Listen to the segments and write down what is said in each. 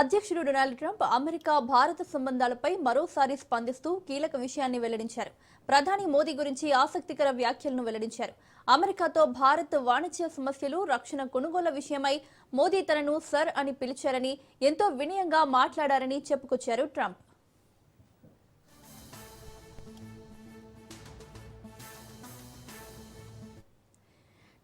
అధ్యక్షుడు Donald Trump America భారత సంబంధాలపై మరోసారి స్పందిస్తూ కీలక విషయాన్ని వెల్లడించారు. ప్రధాని మోదీ గురించి ఆసక్తికర వ్యాఖ్యలను వెల్లడించారు. అమెరికాతో భారత్ వాణిజ్య సమస్యలు, రక్షణ కొనుగోళ్ల విషయమై మోదీ తనను సర్ అని పిలిచారని, ఎంతో వినయంగా మాట్లాడారని చెప్పుకొచ్చారు ట్రంప్.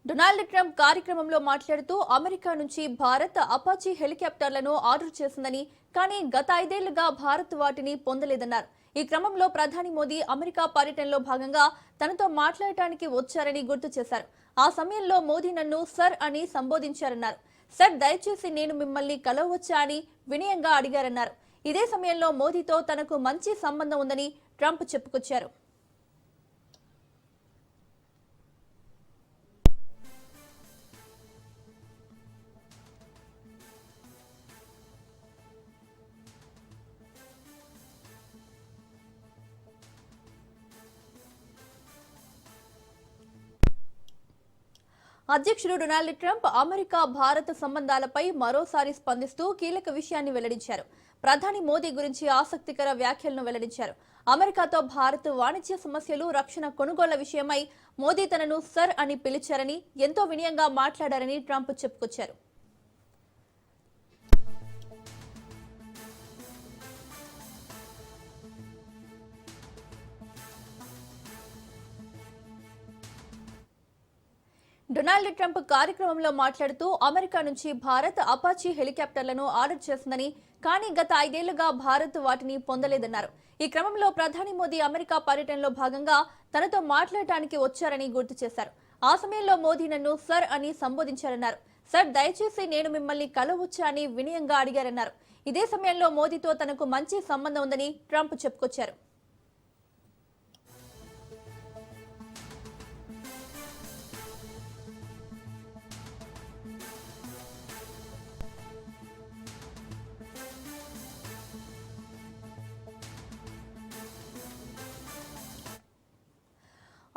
డొనాల్డ్ ట్రంప్ కార్యక్రమంలో మాట్లాడుతూ అమెరికా నుంచి భారత్ అపాచీ హెలికాప్టర్లను ఆర్డర్ చేసిందని, కానీ గత 5 ఏళ్లుగా భారత్ వాటిని పొందలేదన్నారు. ఈ క్రమంలో ప్రధాని మోదీ అమెరికా పర్యటనలో భాగంగా తనతో మాట్లాడటానికి వచ్చారని గుర్తు చేశారు. ఆ సమయంలో మోదీ నన్ను సర్ అని సంబోధించారన్నారు. సర్, దయచేసి నేను మిమ్మల్ని కలవవచ్చా అని వినయంగా అడిగారన్నారు. ఇదే సమయంలో మోదీతో తనకు మంచి సంబంధం ఉందని ట్రంప్ చెప్పుకొచ్చారు. అధ్యక్షుడు డొనాల్డ్ ట్రంప్ అమెరికా భారత సంబంధాలపై మరోసారి స్పందిస్తూ కీలక విషయాన్ని వెల్లడించారు. ప్రధాని మోదీ గురించి ఆసక్తికర వ్యాఖ్యలను వెల్లడించారు. అమెరికాతో భారత్ వాణిజ్య సమస్యలు, రక్షణ కొనుగోళ్ల విషయమై మోదీ తనను సర్ అని పిలిచారని, ఎంతో వినయంగా మాట్లాడారని ట్రంప్ చెప్పుకొచ్చారు. డొనాల్డ్ ట్రంప్ కార్యక్రమంలో మాట్లాడుతూ అమెరికా నుంచి భారత్ అపాచీ హెలికాప్టర్లను ఆర్డర్ చేసిందని, కానీ గత 5 ఏళ్లుగా భారత్ వాటిని పొందలేదన్నారు. ఈ క్రమంలో ప్రధాని మోదీ అమెరికా పర్యటనలో భాగంగా తనతో మాట్లాడటానికి వచ్చారని గుర్తు చేశారు. ఆ సమయంలో మోదీ నన్ను సర్ అని సంబోధించారన్నారు. సర్, దయచేసి నేను మిమ్మల్ని కలవచ్చా అని వినయంగా అడిగారన్నారు. ఇదే సమయంలో మోదీతో తనకు మంచి సంబంధం ఉందని ట్రంప్ చెప్పుకొచ్చారు.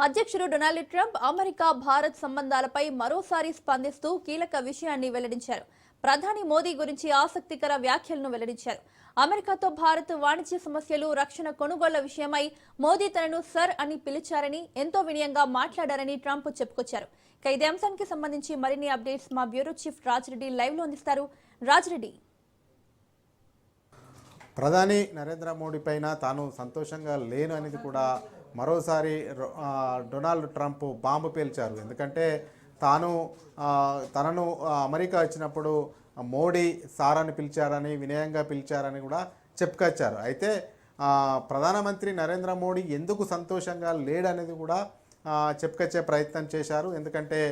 అధ్యక్షుడు డొనాల్డ్ ట్రంప్ అమెరికా భారత్ సంబంధాలపై మరోసారి స్పందిస్తూ కీలక విషయాన్ని వెల్లడించారు. ప్రధాని మోదీ గురించి ఆసక్తికర వ్యాఖ్యలను వెల్లడించారు. అమెరికాతో భారత్ వాణిజ్య సమస్యలు, రక్షణ కొనుగోళ్ల విషయమై మోదీ తనను సర్ అని పిలిచారని, ఎంతో వినయంగా మాట్లాడారని ట్రంప్ చెప్పుకొచ్చారు. ఇదే అంశానికి సంబంధించి మరిన్ని అప్డేట్స్ మా బ్యూరో చీఫ్ రాజ్రెడ్డి లైవ్ లో అందిస్తారు. రాజ్రెడ్డి, ప్రధాని నరేంద్ర మోడీ పైన తాను సంతోషంగా లేను అనేది కూడా మరోసారి డొనాల్డ్ ట్రంప్ బాంబు పేల్చారు. ఎందుకంటే తనను అమెరికా వచ్చినప్పుడు మోడీ సార్ అని పిలిచారని, వినయంగా పిలిచారని కూడా చెప్పుకొచ్చారు. అయితే ప్రధానమంత్రి నరేంద్ర మోడీ ఎందుకు సంతోషంగా లేడనేది కూడా చెప్పుకొచ్చే ప్రయత్నం చేశారు. ఎందుకంటే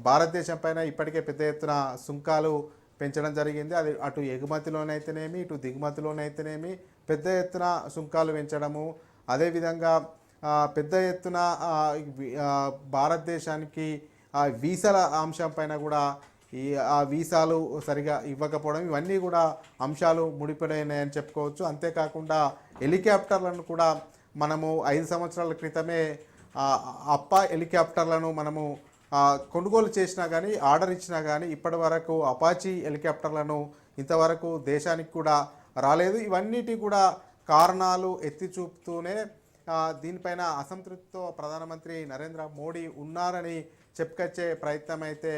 భారతదేశం పైన ఇప్పటికే పెద్ద ఎత్తున సుంకాలు పెంచడం జరిగింది. అది అటు ఎగుమతిలోనైతేనేమి, ఇటు దిగుమతిలోనైతేనేమి పెద్ద ఎత్తున సుంకాలు పెంచడము, అదేవిధంగా పెద్ద ఎత్తున భారతదేశానికి వీసాల అంశం పైన కూడా ఆ వీసాలు సరిగా ఇవ్వకపోవడం, ఇవన్నీ కూడా అంశాలు ముడిపడినాయని చెప్పుకోవచ్చు. అంతేకాకుండా హెలికాప్టర్లను కూడా మనము 5 సంవత్సరాల క్రితమే హెలికాప్టర్లను మనము కొనుగోలు చేసినా కానీ, ఆర్డర్ ఇచ్చినా కానీ ఇప్పటి వరకు అపాచీ హెలికాప్టర్లను ఇంతవరకు దేశానికి కూడా రాలేదు. ఇవన్నిటి కూడా కారణాలు ఎత్తి చూపుతూనే దీనిపైన అసంతృప్తితో ప్రధానమంత్రి నరేంద్ర మోడీ ఉన్నారని చెప్పుకొచ్చే ప్రయత్నం అయితే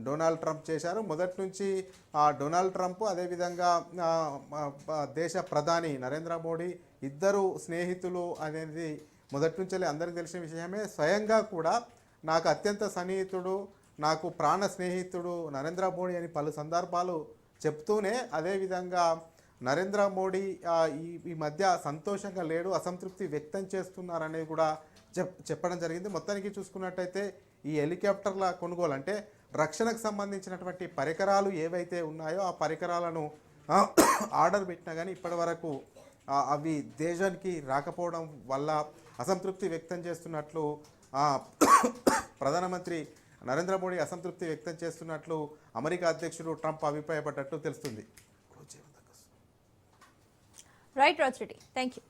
డొనాల్డ్ ట్రంప్ చేశారు. మొదటి నుంచి డొనాల్డ్ ట్రంప్ అదేవిధంగా దేశ ప్రధాని నరేంద్ర మోడీ ఇద్దరు స్నేహితులు అనేది మొదటి నుంచి అందరికీ తెలిసిన విషయమే. స్వయంగా కూడా నాకు అత్యంత సన్నిహితుడు, నాకు ప్రాణ స్నేహితుడు నరేంద్ర మోడీ అని పలు సందర్భాలు చెప్తూనే, అదేవిధంగా నరేంద్ర మోడీ ఈ మధ్య సంతోషంగా లేడు, అసంతృప్తి వ్యక్తం చేస్తున్నారనేది కూడా చెప్పడం జరిగింది. మొత్తానికి చూసుకున్నట్టయితే ఈ హెలికాప్టర్ల కొనుగోలు అంటే రక్షణకు సంబంధించినటువంటి పరికరాలు ఏవైతే ఉన్నాయో ఆ పరికరాలను ఆర్డర్ పెట్టినా కానీ ఇప్పటి వరకు అవి దేశానికి రాకపోవడం వల్ల అసంతృప్తి వ్యక్తం చేస్తున్నట్లు ప్రధానమంత్రి నరేంద్ర మోడీ అసంతృప్తి వ్యక్తం చేస్తున్నట్లు అమెరికా అధ్యక్షుడు ట్రంప్ అభిప్రాయపడ్డట్టు తెలుస్తుంది. Right Raj Reddy, thank you.